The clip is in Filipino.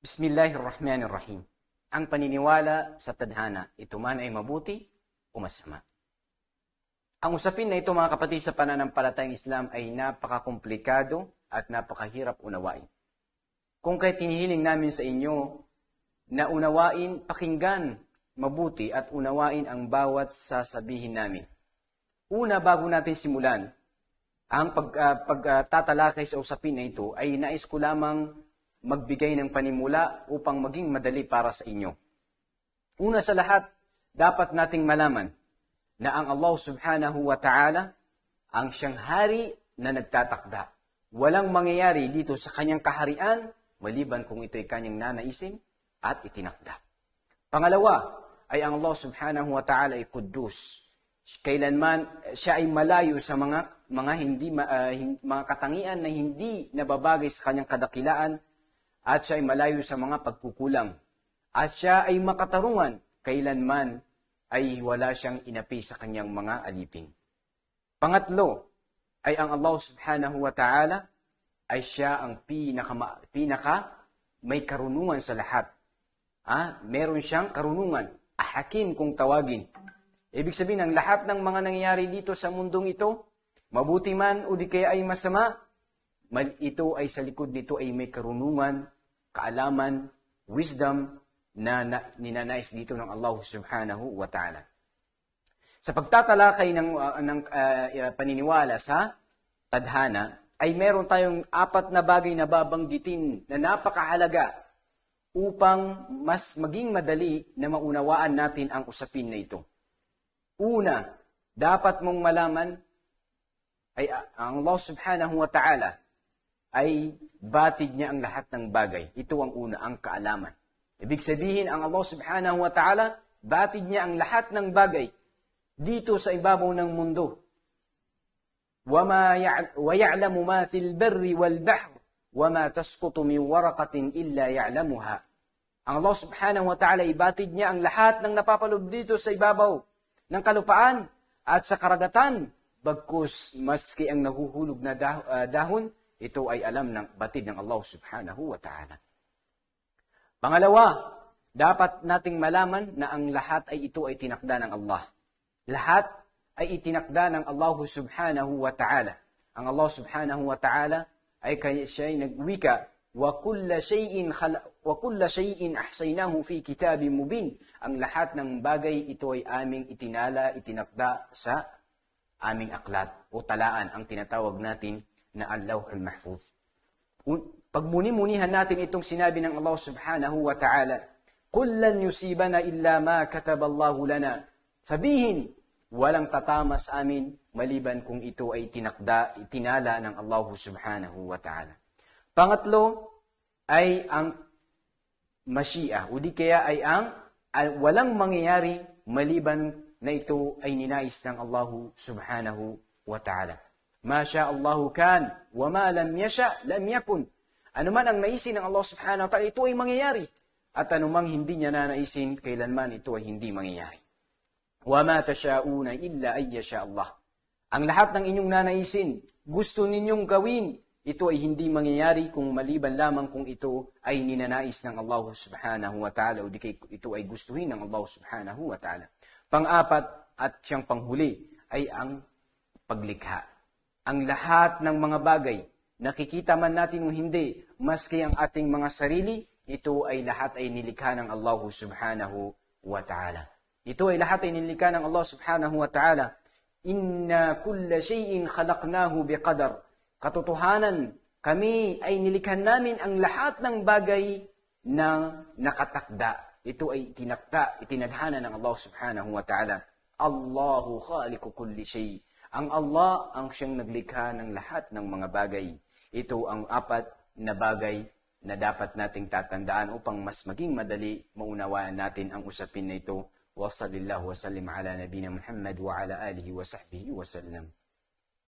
Bismillahirrahmanirrahim. Ang paniniwala sa tadhana, ito man ay mabuti o masama. Ang usapin na ito, mga kapatid, sa pananampalatayang Islam ay napakakomplikado at napakahirap unawain. Kung kaya't hinihiling namin sa inyo na unawain, pakinggan mabuti at unawain ang bawat sasabihin namin. Una, bago natin simulan, ang pagtatalakay sa usapin na ito ay nais ko lamang magbigay ng panimula upang maging madali para sa inyo. Una sa lahat, dapat nating malaman na ang Allah subhanahu wa ta'ala ang siyang hari na nagtatakda. Walang mangyayari dito sa kanyang kaharian maliban kung ito'y kanyang nanaisin at itinakda. Pangalawa ay ang Allah subhanahu wa ta'ala ay kudus. Kailanman siya ay malayo sa mga katangian na hindi nababagay sa kanyang kadakilaan, at siya ay malayo sa mga pagkukulang. At siya ay makatarungan, kailanman ay wala siyang inapi sa kanyang mga alipin. Pangatlo, ay ang Allah subhanahu wa ta'ala ay siya ang pinaka may karunungan sa lahat. Meron siyang karunungan, hakim kung tawagin. Ibig sabihin, ang lahat ng mga nangyayari dito sa mundong ito, mabuti man o di kaya ay masama, ito ay sa likod nito ay may karunungan, kaalaman, wisdom na ninanais dito ng Allah subhanahu wa ta'ala. Sa pagtatalakay ng paniniwala sa tadhana, ay meron tayong 4 na bagay na babanggitin na napakahalaga upang mas maging madali na maunawaan natin ang usapin na ito. Una, dapat mong malaman ay ang Allah subhanahu wa ta'ala ay batid niya ang lahat ng bagay. Ito ang una, ang kaalaman. Ibig sabihin, ang Allah subhanahu wa ta'ala, batid niya ang lahat ng bagay dito sa ibabaw ng mundo. وَيَعْلَمُ مَا فِي الْبَرِّ وَالْبَحْرِ وَمَا تَسْقُطُ مِنْ وَرَقَةٍ إِلَّا يَعْلَمُهَا. Ang Allah subhanahu wa ta'ala, ibatid niya ang lahat ng napapaloob dito sa ibabaw ng kalupaan at sa karagatan, bagkus maski ang nahuhulog na dahon, ito ay alam ng batid ng Allah subhanahu wa ta'ala. Pangalawa, dapat nating malaman na ang lahat ay ito ay tinakda ng Allah. Lahat ay itinakda ng Allah subhanahu wa ta'ala. Ang Allah subhanahu wa ta'ala ay siya ay nagwika, وَكُلَّ شَيْءٍ أَحْصَيْنَاهُ فِي كِتَابٍ مُبِينٍ. Ang lahat ng bagay ito ay aming itinala, itinakda sa aming aklat o talaan, ang tinatawag natin na Al-Lawh al-Mahfuz. Pagmuni-munihan natin itong sinabi ng Allah subhanahu wa ta'ala, قُلْ لَنْ يُصِيبَنَا إِلَّا مَا كَتَبَ اللَّهُ لَنَا. Sabihin, walang tatama sa amin maliban kung ito ay itinala ng Allah subhanahu wa ta'ala. Pangatlo ay ang mashi'a, o di kaya ay ang walang mangyayari maliban na ito ay ninais ng Allah subhanahu wa ta'ala. Ma sya Allahu kan, wa ma lam yasha lam yakun. Ano man ang naisin ng Allah subhanahu wa ta'ala, ito ay mangyayari. At anumang hindi niya nanaisin, kailanman ito ay hindi mangyayari. Wa ma tasyauna illa ay yasha Allah. Ang lahat ng inyong nanaisin, gusto ninyong gawin, ito ay hindi mangyayari kung maliban lamang kung ito ay ninanais ng Allah subhanahu wa ta'ala o di kaya ito ay gustuhin ng Allah subhanahu wa ta'ala. Pang-apat at siyang panghuli ay ang paglikha. Ang lahat ng mga bagay, nakikita man natin o hindi, maski ang ating mga sarili, ito ay lahat ay nilikha ng Allah subhanahu wa ta'ala. Ito ay lahat ay nilikha ng Allah subhanahu wa ta'ala. Inna kulla shay'in khalaqnahu biqadar. Katotohanan, kami ay nilikhan namin ang lahat ng bagay na nakatakda. Ito ay itinadhana ng Allah subhanahu wa ta'ala. Allahu khaliqu kulli shay'. Ang Allah ang siyang naglikha ng lahat ng mga bagay. Ito ang 4 na bagay na dapat nating tatandaan upang mas maging madali maunawaan natin ang usapin na ito. Wa sallallahu wa sallim ala nabina Muhammad wa ala alihi wa sahbihi wa sallam.